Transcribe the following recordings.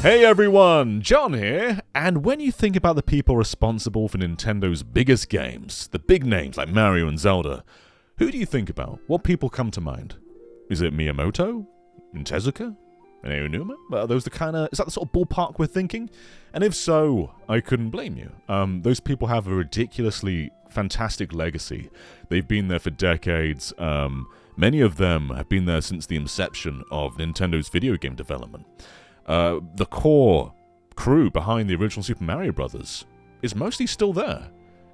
Hey everyone, John here, and when you think about the people responsible for Nintendo's biggest games, the big names like Mario and Zelda, who do you think about? What people come to mind? Is it Miyamoto? And Tezuka? And Aonuma? Are those is that the sort of ballpark we're thinking? And if so, I couldn't blame you. Those people have a ridiculously fantastic legacy. They've been there for decades. Many of them have been there since the inception of Nintendo's video game development. The core crew behind the original Super Mario Bros. Is mostly still there.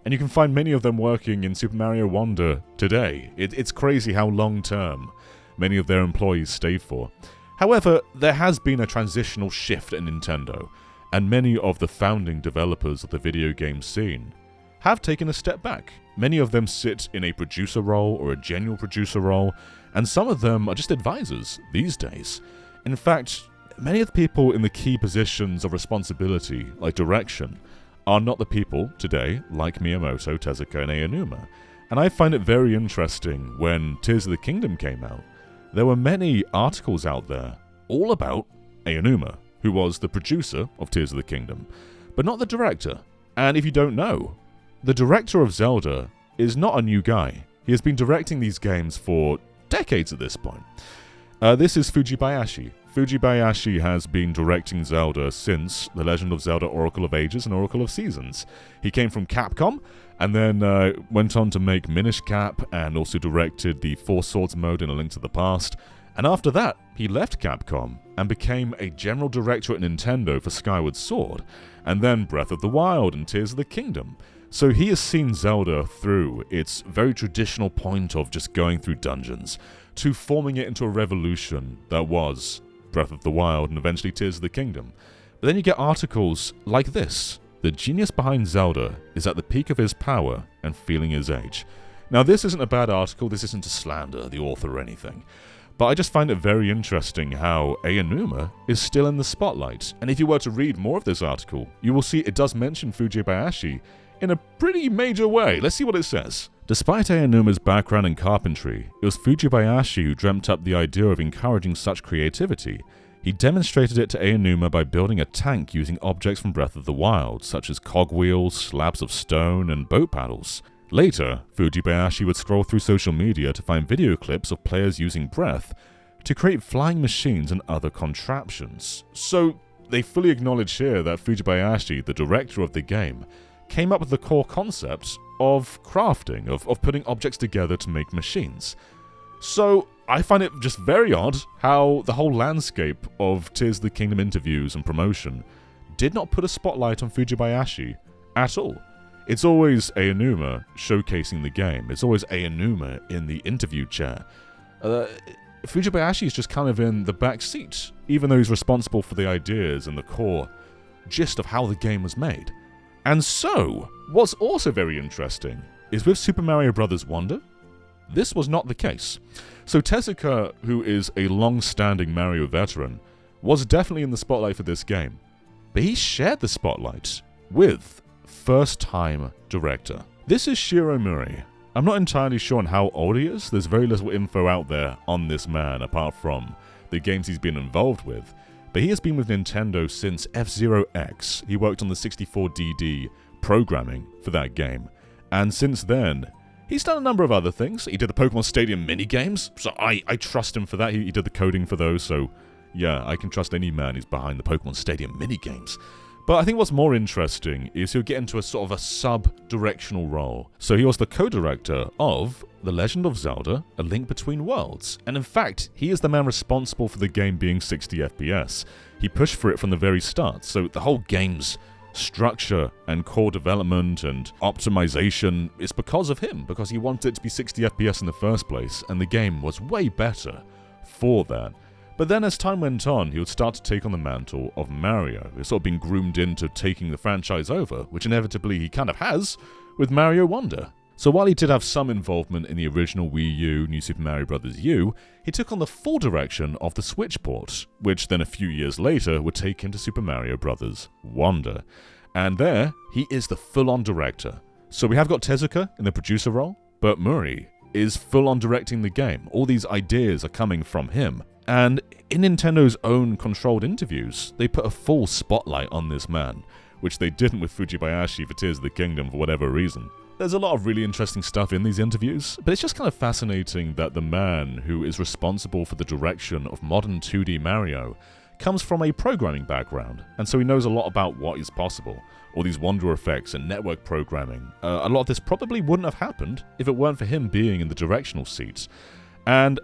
And you can find many of them working in Super Mario Wonder today. It's crazy how long-term many of their employees stay for. However, there has been a transitional shift at Nintendo, and many of the founding developers of the video game scene have taken a step back. Many of them sit in a producer role or a general producer role, and some of them are just advisors these days. In fact, many of the people in the key positions of responsibility, like direction, are not the people today like Miyamoto, Tezuka, and Aonuma. And I find it very interesting when Tears of the Kingdom came out. There were many articles out there all about Aonuma, who was the producer of Tears of the Kingdom, but not the director. And if you don't know, the director of Zelda is not a new guy. He has been directing these games for decades at this point. This is Fujibayashi. Fujibayashi has been directing Zelda since The Legend of Zelda Oracle of Ages and Oracle of Seasons. He came from Capcom, and then went on to make Minish Cap, and also directed the Four Swords mode in A Link to the Past. And after that, he left Capcom, and became a general director at Nintendo for Skyward Sword, and then Breath of the Wild and Tears of the Kingdom. So he has seen Zelda through its very traditional point of just going through dungeons, to forming it into a revolution that was Breath of the Wild and eventually Tears of the Kingdom. But then you get articles like this. The genius behind Zelda is at the peak of his power and feeling his age. Now this isn't a bad article, this isn't to slander the author or anything, but I just find it very interesting how Aonuma is still in the spotlight. And if you were to read more of this article, you will see it does mention Fujibayashi in a pretty major way. Let's see what it says. Despite Aonuma's background in carpentry, it was Fujibayashi who dreamt up the idea of encouraging such creativity. He demonstrated it to Aonuma by building a tank using objects from Breath of the Wild, such as cogwheels, slabs of stone, and boat paddles. Later, Fujibayashi would scroll through social media to find video clips of players using Breath to create flying machines and other contraptions. So, they fully acknowledge here that Fujibayashi, the director of the game, came up with the core concept of crafting, of putting objects together to make machines. So, I find it just very odd how the whole landscape of Tears of the Kingdom interviews and promotion did not put a spotlight on Fujibayashi at all. It's always Aonuma showcasing the game. It's always Aonuma in the interview chair. Fujibayashi is just kind of in the back seat, even though he's responsible for the ideas and the core gist of how the game was made. And so, what's also very interesting is with Super Mario Bros. Wonder, this was not the case. So Tezuka, who is a long-standing Mario veteran, was definitely in the spotlight for this game, but he shared the spotlight with first-time director. This is Shiro Muri. I'm not entirely sure on how old he is. There's very little info out there on this man apart from the games he's been involved with. But he has been with Nintendo since F-Zero X. He worked on the 64DD programming for that game. And since then, he's done a number of other things. He did the Pokemon Stadium minigames, so I trust him for that. He did the coding for those, so yeah, I can trust any man who's behind the Pokemon Stadium minigames. But I think what's more interesting is he'll get into a sort of a sub-directional role. So he was the co-director of The Legend of Zelda, A Link Between Worlds. And in fact, he is the man responsible for the game being 60 FPS. He pushed for it from the very start, so the whole game's structure and core development and optimization is because of him, because he wanted it to be 60 FPS in the first place, and the game was way better for that. But then as time went on, he would start to take on the mantle of Mario. He's sort of been groomed into taking the franchise over, which inevitably he kind of has with Mario Wonder. So while he did have some involvement in the original Wii U, New Super Mario Bros. U, he took on the full direction of the Switch port, which then a few years later would take him to Super Mario Bros. Wonder. And there, he is the full-on director. So we have got Tezuka in the producer role, but Muri is full on directing the game. All these ideas are coming from him. And in Nintendo's own controlled interviews, they put a full spotlight on this man, which they didn't with Fujibayashi for Tears of the Kingdom for whatever reason. There's a lot of really interesting stuff in these interviews, but it's just kind of fascinating that the man who is responsible for the direction of modern 2D Mario comes from a programming background, and so he knows a lot about what is possible. All these wonder effects and network programming. A lot of this probably wouldn't have happened if it weren't for him being in the directional seats. And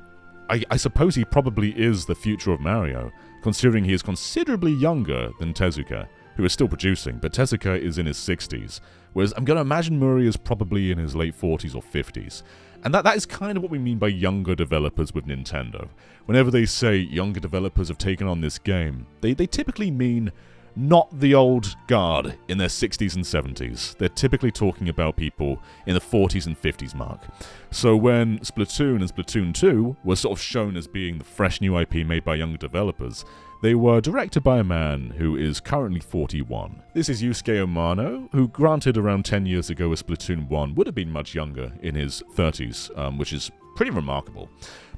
I suppose he probably is the future of Mario, considering he is considerably younger than Tezuka, who is still producing, but Tezuka is in his 60s, whereas I'm going to imagine Murray is probably in his late 40s or 50s. And that is kind of what we mean by younger developers with Nintendo. Whenever they say younger developers have taken on this game, they typically mean not the old guard in their 60s and 70s. They're typically talking about people in the 40s and 50s mark. So when Splatoon and Splatoon 2 were sort of shown as being the fresh new IP made by younger developers, they were directed by a man who is currently 41. This is Yusuke Omano, who granted around 10 years ago with Splatoon 1 would have been much younger in his 30s, which is pretty remarkable.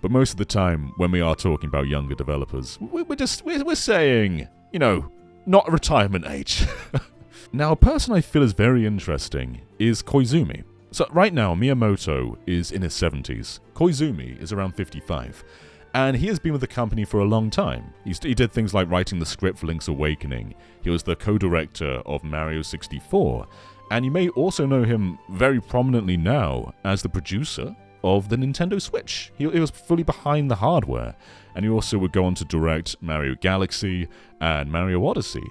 But most of the time, when we are talking about younger developers, we're saying, not retirement age. Now, a person I feel is very interesting is Koizumi. So right now, Miyamoto is in his 70s. Koizumi is around 55. And he has been with the company for a long time. He did things like writing the script for Link's Awakening. He was the co-director of Mario 64. And you may also know him very prominently now as the producer of the Nintendo Switch. He was fully behind the hardware. And he also would go on to direct Mario Galaxy and Mario Odyssey.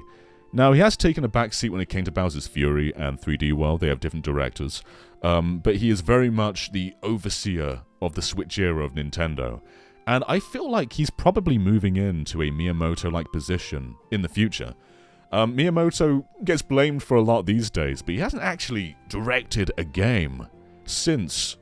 Now, he has taken a back seat when it came to Bowser's Fury and 3D World. They have different directors. But he is very much the overseer of the Switch era of Nintendo. And I feel like he's probably moving into a Miyamoto-like position in the future. Miyamoto gets blamed for a lot these days, but he hasn't actually directed a game since...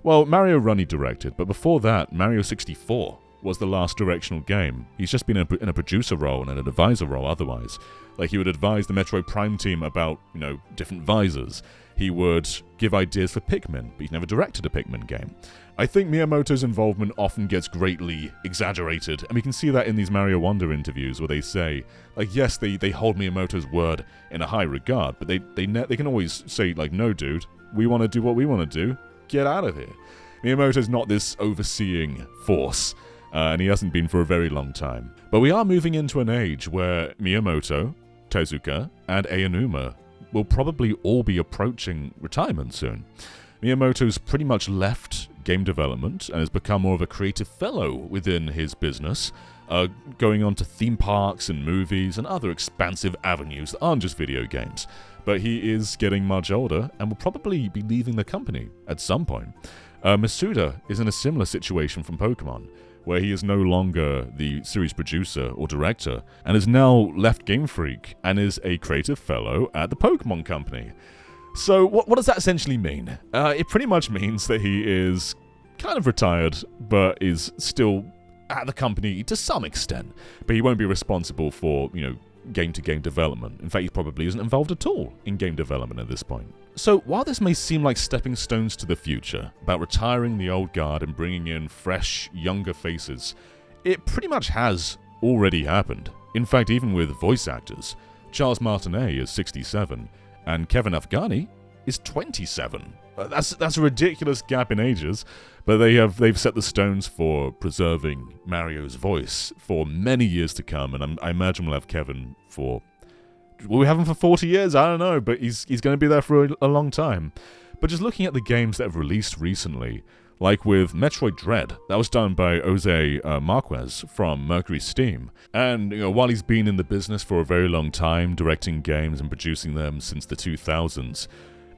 Well, Mario Run he directed, but before that, Mario 64 was the last directional game. He's just been in a producer role and an advisor role otherwise. Like, he would advise the Metroid Prime team about, different visors. He would give ideas for Pikmin, but he's never directed a Pikmin game. I think Miyamoto's involvement often gets greatly exaggerated, and we can see that in these Mario Wonder interviews where they say, yes, they hold Miyamoto's word in a high regard, but they can always say, no, dude, we want to do what we want to do. Get out of here. Miyamoto's not this overseeing force, and he hasn't been for a very long time. But we are moving into an age where Miyamoto, Tezuka, and Aonuma will probably all be approaching retirement soon. Miyamoto's pretty much left game development and has become more of a creative fellow within his business, going on to theme parks and movies and other expansive avenues that aren't just video games. But he is getting much older and will probably be leaving the company at some point. Masuda is in a similar situation from Pokemon, where he is no longer the series producer or director, and has now left Game Freak and is a creative fellow at the Pokemon Company. So what does that essentially mean? It pretty much means that he is kind of retired, but is still at the company to some extent. But he won't be responsible for, game-to-game development. In fact, he probably isn't involved at all in game development at this point. So while this may seem like stepping stones to the future, about retiring the old guard and bringing in fresh, younger faces, it pretty much has already happened. In fact, even with voice actors, Charles Martinet is 67, and Kevin Afghani is 27. That's a ridiculous gap in ages, but they've set the stones for preserving Mario's voice for many years to come, and I imagine we'll have Kevin for... Will we have him for 40 years? I don't know, but he's going to be there for a long time. But just looking at the games that have released recently, like with Metroid Dread, that was done by Jose Marquez from Mercury Steam. And while he's been in the business for a very long time, directing games and producing them since the 2000s,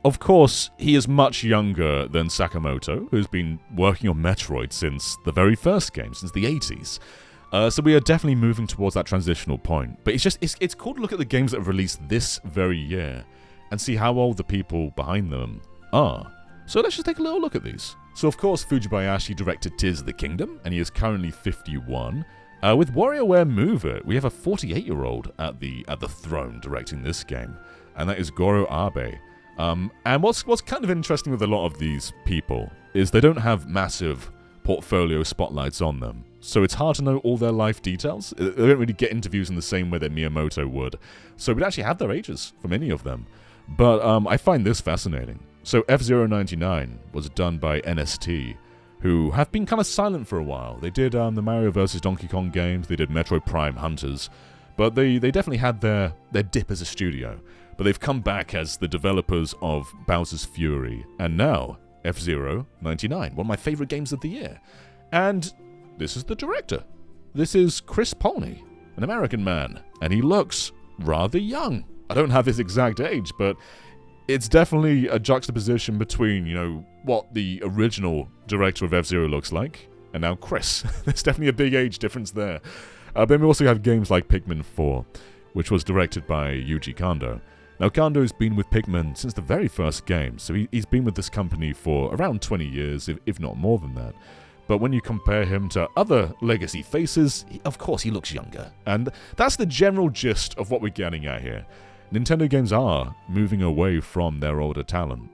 of course, he is much younger than Sakamoto, who's been working on Metroid since the very first game, since the 80s. So we are definitely moving towards that transitional point. But it's cool to look at the games that have released this very year and see how old the people behind them are. So let's just take a little look at these. So of course, Fujibayashi directed Tears of the Kingdom, and he is currently 51. With WarioWare Move It, we have a 48-year-old at the throne directing this game, and that is Goro Abe. And what's kind of interesting with a lot of these people is they don't have massive portfolio spotlights on them. So it's hard to know all their life details. They don't really get interviews in the same way that Miyamoto would. So we'd actually have their ages from any of them. But I find this fascinating. So F-Zero 99 was done by NST, who have been kind of silent for a while. They did the Mario vs. Donkey Kong games, they did Metroid Prime Hunters, but they definitely had their dip as a studio. But they've come back as the developers of Bowser's Fury, and now F-Zero 99, one of my favorite games of the year. And this is the director. This is Chris Polney, an American man, and he looks rather young. I don't have his exact age, but it's definitely a juxtaposition between, you know, what the original director of F-Zero looks like, and now Chris. There's definitely a big age difference there. Then we also have games like Pikmin 4, which was directed by Yuji Kondo. Now, Kondo's been with Pikmin since the very first game, so he's been with this company for around 20 years, if not more than that. But when you compare him to other legacy faces, of course he looks younger. And that's the general gist of what we're getting at here. Nintendo games are moving away from their older talent.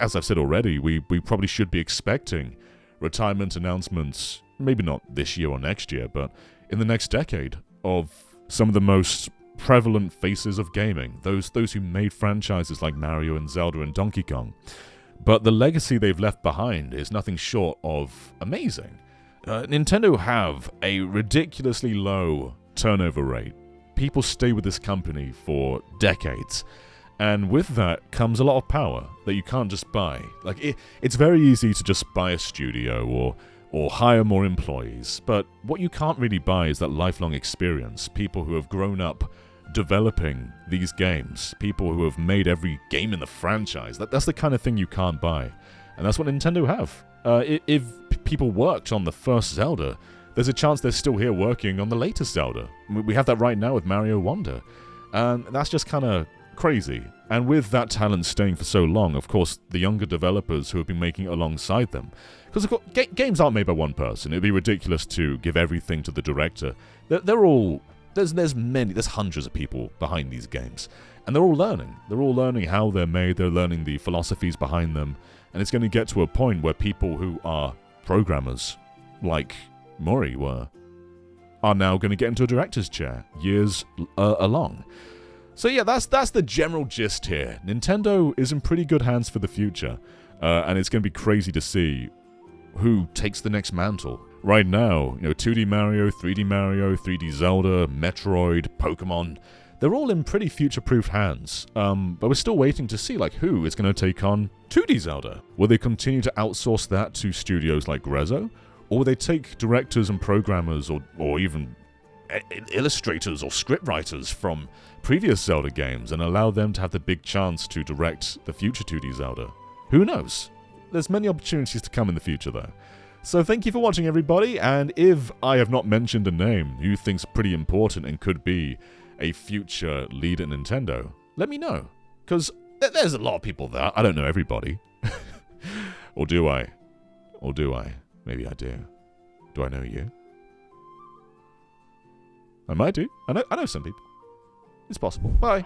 As I've said already, we probably should be expecting retirement announcements, maybe not this year or next year, but in the next decade, of some of the most prevalent faces of gaming, those who made franchises like Mario and Zelda and Donkey Kong. But the legacy they've left behind is nothing short of amazing. Nintendo have a ridiculously low turnover rate. People stay with this company for decades, and with that comes a lot of power that you can't just buy. Like, it's very easy to just buy a studio or hire more employees, but what you can't really buy is that lifelong experience, people who have grown up developing these games, people who have made every game in the franchise. That's the kind of thing you can't buy, and that's what Nintendo have. If people worked on the first Zelda, there's a chance they're still here working on the latest Zelda. We have that right now with Mario Wonder, and that's just kind of crazy. And with that talent staying for so long, of course, the younger developers who have been making it alongside them, because of course, games aren't made by one person. It'd be ridiculous to give everything to the director. They're all there's hundreds of people behind these games, and they're all learning. They're all learning how they're made. They're learning the philosophies behind them, and it's going to get to a point where people who are programmers, like Mori were, are now going to get into a director's chair years along. So yeah, that's the general gist here. Nintendo is in pretty good hands for the future, and it's going to be crazy to see who takes the next mantle. Right now, 2D Mario, 3D Zelda, Metroid, Pokemon, they're all in pretty future-proof hands. But we're still waiting to see who is going to take on 2D Zelda. Will they continue to outsource that to studios like Grezzo? Or will they take directors and programmers or even illustrators or scriptwriters from previous Zelda games and allow them to have the big chance to direct the future 2D Zelda? Who knows? There's many opportunities to come in the future, though. So thank you for watching, everybody, and if I have not mentioned a name you think's pretty important and could be a future lead at Nintendo, let me know, because there's a lot of people there. I don't know everybody. Or do I? Or do I? Maybe I do. Do I know you? I might do. I know some people. It's possible. Bye.